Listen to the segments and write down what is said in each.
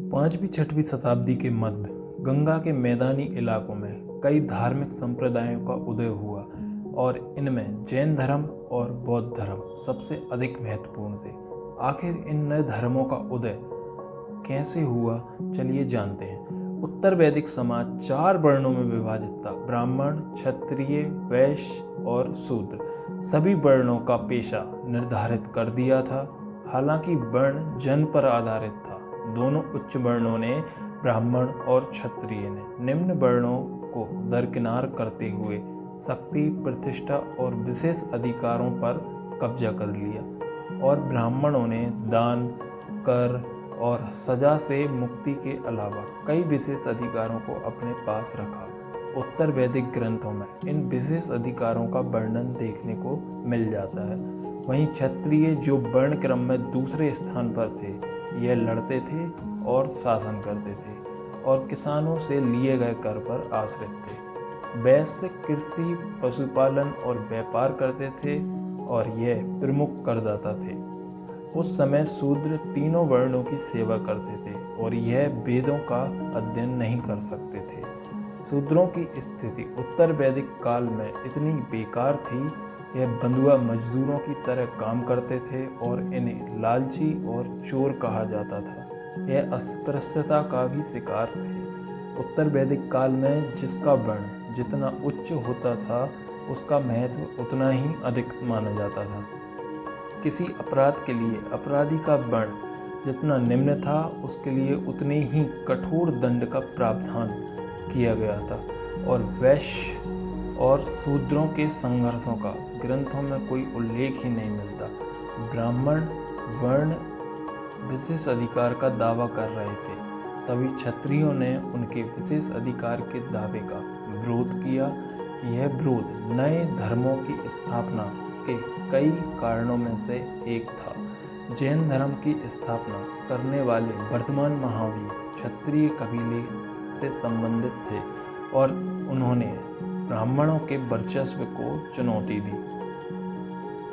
5वीं 6वीं शताब्दी के मध्य गंगा के मैदानी इलाकों में कई धार्मिक संप्रदायों का उदय हुआ और इनमें जैन धर्म और बौद्ध धर्म सबसे अधिक महत्वपूर्ण थे। आखिर इन नए धर्मों का उदय कैसे हुआ, चलिए जानते हैं। उत्तर वैदिक समाज 4 वर्णों में विभाजित था: ब्राह्मण, क्षत्रिय, वैश्य और शूद्र। सभी वर्णों का पेशा निर्धारित कर दिया था। हालांकि वर्ण जन्म पर आधारित था। दोनों उच्च वर्णों ने, ब्राह्मण और क्षत्रिय ने, निम्न वर्णों को दरकिनार करते हुए शक्ति, प्रतिष्ठा और विशेष अधिकारों पर कब्जा कर लिया और ब्राह्मणों ने दान, कर और सजा से मुक्ति के अलावा कई विशेष अधिकारों को अपने पास रखा। उत्तर वैदिक ग्रंथों में इन विशेष अधिकारों का वर्णन देखने को मिल जाता है। वहीं क्षत्रिय, जो वर्ण क्रम में दूसरे स्थान पर थे, यह लड़ते थे और शासन करते थे और किसानों से लिए गए कर पर आश्रित थे। वैश्य कृषि, पशुपालन और व्यापार करते थे और यह प्रमुख करदाता थे। उस समय शूद्र तीनों वर्णों की सेवा करते थे और यह वेदों का अध्ययन नहीं कर सकते थे। शूद्रों की स्थिति उत्तर वैदिक काल में इतनी बेकार थी, यह बंधुआ मजदूरों की तरह काम करते थे और इन्हें लालची और चोर कहा जाता था। यह अस्पृश्यता का भी शिकार थे। उत्तर वैदिक काल में जिसका वर्ण जितना उच्च होता था, उसका महत्व उतना ही अधिक माना जाता था। किसी अपराध के लिए अपराधी का वर्ण जितना निम्न था, उसके लिए उतने ही कठोर दंड का प्रावधान किया गया था। और वैश्य और शूद्रों के संघर्षों का ग्रंथों में कोई उल्लेख ही नहीं मिलता। ब्राह्मण वर्ण विशेष अधिकार का दावा कर रहे थे, तभी क्षत्रियों ने उनके विशेष अधिकार के दावे का विरोध किया। यह विरोध नए धर्मों की स्थापना के कई कारणों में से एक था। जैन धर्म की स्थापना करने वाले वर्धमान महावीर क्षत्रिय कबीले से संबंधित थे और उन्होंने ब्राह्मणों के वर्चस्व को चुनौती दी।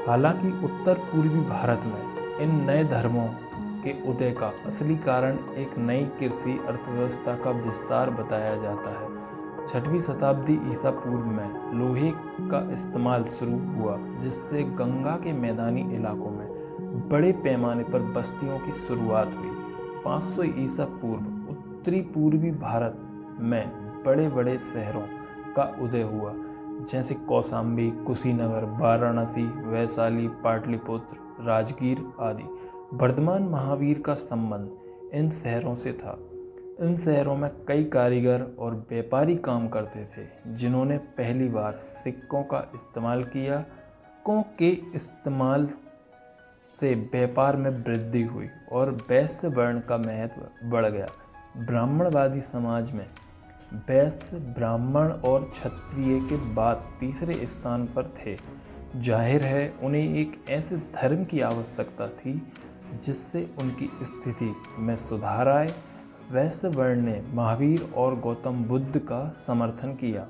हालांकि उत्तर पूर्वी भारत में इन नए धर्मों के उदय का असली कारण एक नई कृषि अर्थव्यवस्था का विस्तार बताया जाता है। 6वीं शताब्दी ईसा पूर्व में लोहे का इस्तेमाल शुरू हुआ, जिससे गंगा के मैदानी इलाकों में बड़े पैमाने पर बस्तियों की शुरुआत हुई। 500 ईसा पूर्व उत्तरी पूर्वी भारत में बड़े बड़े शहरों का उदय हुआ, जैसे कौशाम्बी, कुशीनगर, वाराणसी, वैशाली, पाटलिपुत्र, राजगीर आदि। वर्धमान महावीर का संबंध इन शहरों से था। इन शहरों में कई कारीगर और व्यापारी काम करते थे, जिन्होंने पहली बार सिक्कों का इस्तेमाल किया। सिक्कों के इस्तेमाल से व्यापार में वृद्धि हुई और वैश्य वर्ण का महत्व बढ़ गया। ब्राह्मणवादी समाज में वैश्य, ब्राह्मण और क्षत्रिय के बाद तीसरे स्थान पर थे। जाहिर है, उन्हें एक ऐसे धर्म की आवश्यकता थी जिससे उनकी स्थिति में सुधार आए। वैश्य वर्ण ने महावीर और गौतम बुद्ध का समर्थन किया।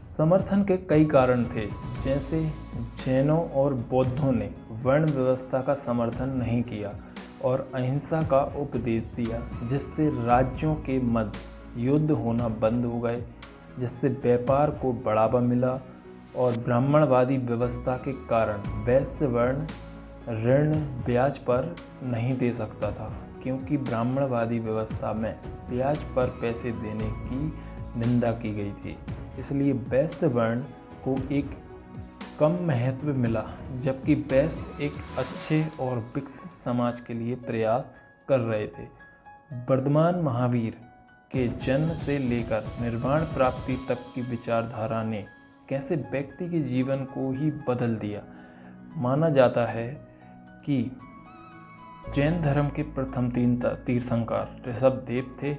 समर्थन के कई कारण थे, जैसे जैनों और बौद्धों ने वर्ण व्यवस्था का समर्थन नहीं किया और अहिंसा का उपदेश दिया, जिससे राज्यों के मध्य युद्ध होना बंद हो गए, जिससे व्यापार को बढ़ावा मिला। और ब्राह्मणवादी व्यवस्था के कारण वैश्य वर्ण ऋण ब्याज पर नहीं दे सकता था, क्योंकि ब्राह्मणवादी व्यवस्था में ब्याज पर पैसे देने की निंदा की गई थी। इसलिए वैश्य वर्ण को एक कम महत्व मिला, जबकि वैश्य एक अच्छे और विकसित समाज के लिए प्रयास कर रहे थे। वर्धमान महावीर के जन्म से लेकर निर्वाण प्राप्ति तक की विचारधारा ने कैसे व्यक्ति के जीवन को ही बदल दिया। माना जाता है कि जैन धर्म के प्रथम 3 तीर्थंकर ऋषभदेव थे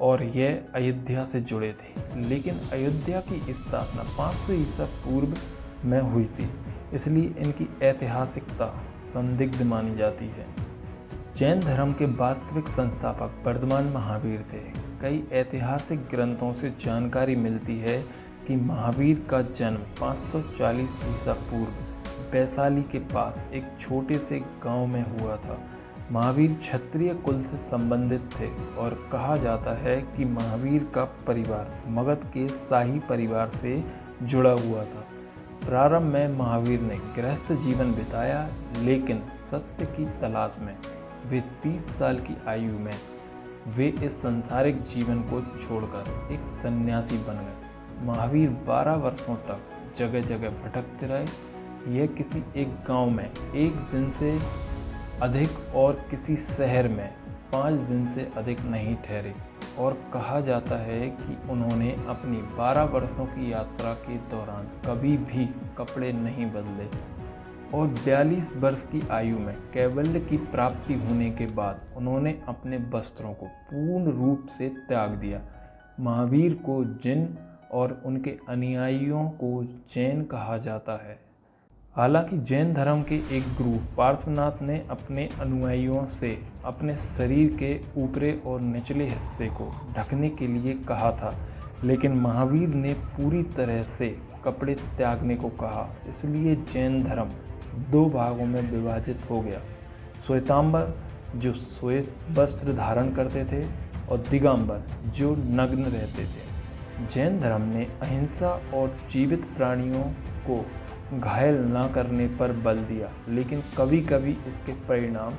और यह अयोध्या से जुड़े थे, लेकिन अयोध्या की स्थापना 500 ईसा पूर्व में हुई थी, इसलिए इनकी ऐतिहासिकता संदिग्ध मानी जाती है। जैन धर्म के वास्तविक संस्थापक वर्धमान महावीर थे। कई ऐतिहासिक ग्रंथों से जानकारी मिलती है कि महावीर का जन्म 540 ईसा पूर्व वैशाली के पास एक छोटे से गांव में हुआ था। महावीर क्षत्रिय कुल से संबंधित थे और कहा जाता है कि महावीर का परिवार मगध के शाही परिवार से जुड़ा हुआ था। प्रारंभ में महावीर ने गृहस्थ जीवन बिताया, लेकिन सत्य की तलाश में वे 30 साल की आयु में वे इस सांसारिक जीवन को छोड़कर एक सन्यासी बन गए। महावीर 12 वर्षों तक जगह जगह भटकते रहे। यह किसी एक गांव में एक दिन से अधिक और किसी शहर में 5 दिन से अधिक नहीं ठहरे और कहा जाता है कि उन्होंने अपनी 12 वर्षों की यात्रा के दौरान कभी भी कपड़े नहीं बदले और 42 वर्ष की आयु में कैवल्य की प्राप्ति होने के बाद उन्होंने अपने वस्त्रों को पूर्ण रूप से त्याग दिया। महावीर को जिन और उनके अनुयायियों को जैन कहा जाता है। हालांकि जैन धर्म के एक गुरु पार्श्वनाथ ने अपने अनुयायियों से अपने शरीर के ऊपरी और निचले हिस्से को ढकने के लिए कहा था, लेकिन महावीर ने पूरी तरह से कपड़े त्यागने को कहा। इसलिए जैन धर्म 2 भागों में विभाजित हो गया। श्वेतांबर जो श्वेत वस्त्र धारण करते थे और दिगंबर जो नग्न रहते थे। जैन धर्म ने अहिंसा और जीवित प्राणियों को घायल न करने पर बल दिया, लेकिन कभी कभी इसके परिणाम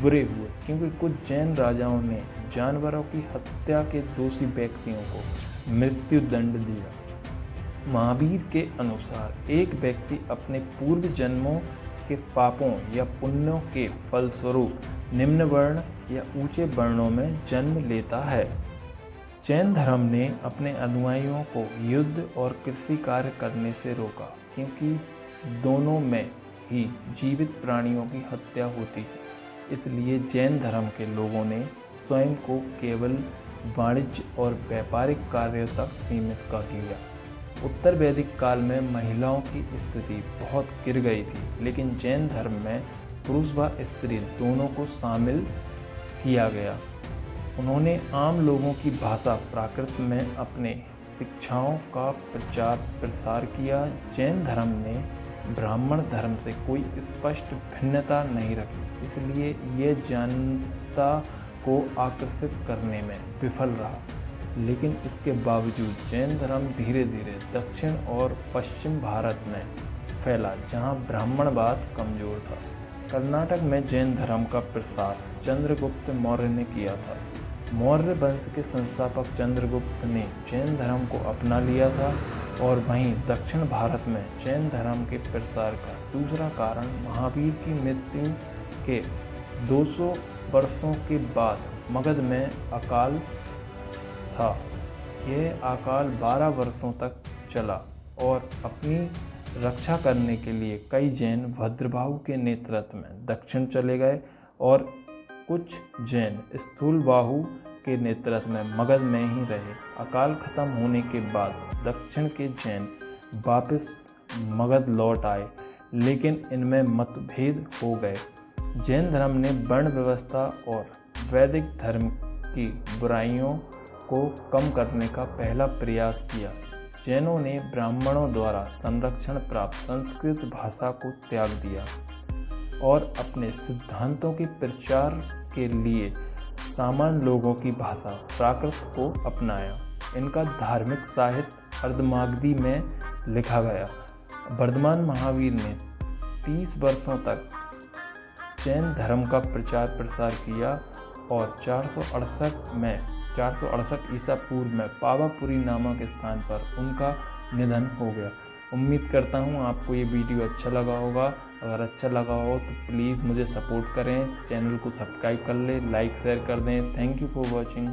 बुरे हुए, क्योंकि कुछ जैन राजाओं ने जानवरों की हत्या के दोषी व्यक्तियों को मृत्यु दंड दिया। महावीर के अनुसार एक व्यक्ति अपने पूर्व जन्मों के पापों या पुण्यों के फलस्वरूप निम्न वर्ण या ऊंचे वर्णों में जन्म लेता है। जैन धर्म ने अपने अनुयायियों को युद्ध और कृषि कार्य करने से रोका, क्योंकि दोनों में ही जीवित प्राणियों की हत्या होती है। इसलिए जैन धर्म के लोगों ने स्वयं को केवल वाणिज्य और व्यापारिक कार्यों तक सीमित कर लिया। उत्तर वैदिक काल में महिलाओं की स्थिति बहुत गिर गई थी, लेकिन जैन धर्म में पुरुष व स्त्री दोनों को शामिल किया गया। उन्होंने आम लोगों की भाषा प्राकृत में अपने शिक्षाओं का प्रचार प्रसार किया। जैन धर्म ने ब्राह्मण धर्म से कोई स्पष्ट भिन्नता नहीं रखी, इसलिए यह जनता को आकर्षित करने में विफल रहा। लेकिन इसके बावजूद जैन धर्म धीरे धीरे दक्षिण और पश्चिम भारत में फैला, जहां ब्राह्मणवाद कमजोर था। कर्नाटक में जैन धर्म का प्रसार चंद्रगुप्त मौर्य ने किया था। मौर्य वंश के संस्थापक चंद्रगुप्त ने जैन धर्म को अपना लिया था और वहीं दक्षिण भारत में जैन धर्म के प्रसार का दूसरा कारण महावीर की मृत्यु के 200 वर्षों के बाद मगध में अकाल था। यह अकाल 12 वर्षों तक चला और अपनी रक्षा करने के लिए कई जैन भद्रबाहु के नेतृत्व में दक्षिण चले गए और कुछ जैन स्थूलबाहु के नेतृत्व में मगध में ही रहे। अकाल खत्म होने के बाद दक्षिण के जैन वापस मगध लौट आए, लेकिन इनमें मतभेद हो गए। जैन धर्म ने वर्ण व्यवस्था और वैदिक धर्म की बुराइयों को कम करने का पहला प्रयास किया। जैनों ने ब्राह्मणों द्वारा संरक्षण प्राप्त संस्कृत भाषा को त्याग दिया और अपने सिद्धांतों के प्रचार के लिए सामान्य लोगों की भाषा प्राकृत को अपनाया। इनका धार्मिक साहित्य अर्धमागधी में लिखा गया। वर्धमान महावीर ने 30 वर्षों तक जैन धर्म का प्रचार प्रसार किया और 468 ईसा पूर्व में पावापुरी नामक स्थान पर उनका निधन हो गया। उम्मीद करता हूँ आपको ये वीडियो अच्छा लगा होगा। अगर अच्छा लगा हो तो प्लीज़ मुझे सपोर्ट करें, चैनल को सब्सक्राइब कर लें, लाइक शेयर कर दें। Thank you for watching.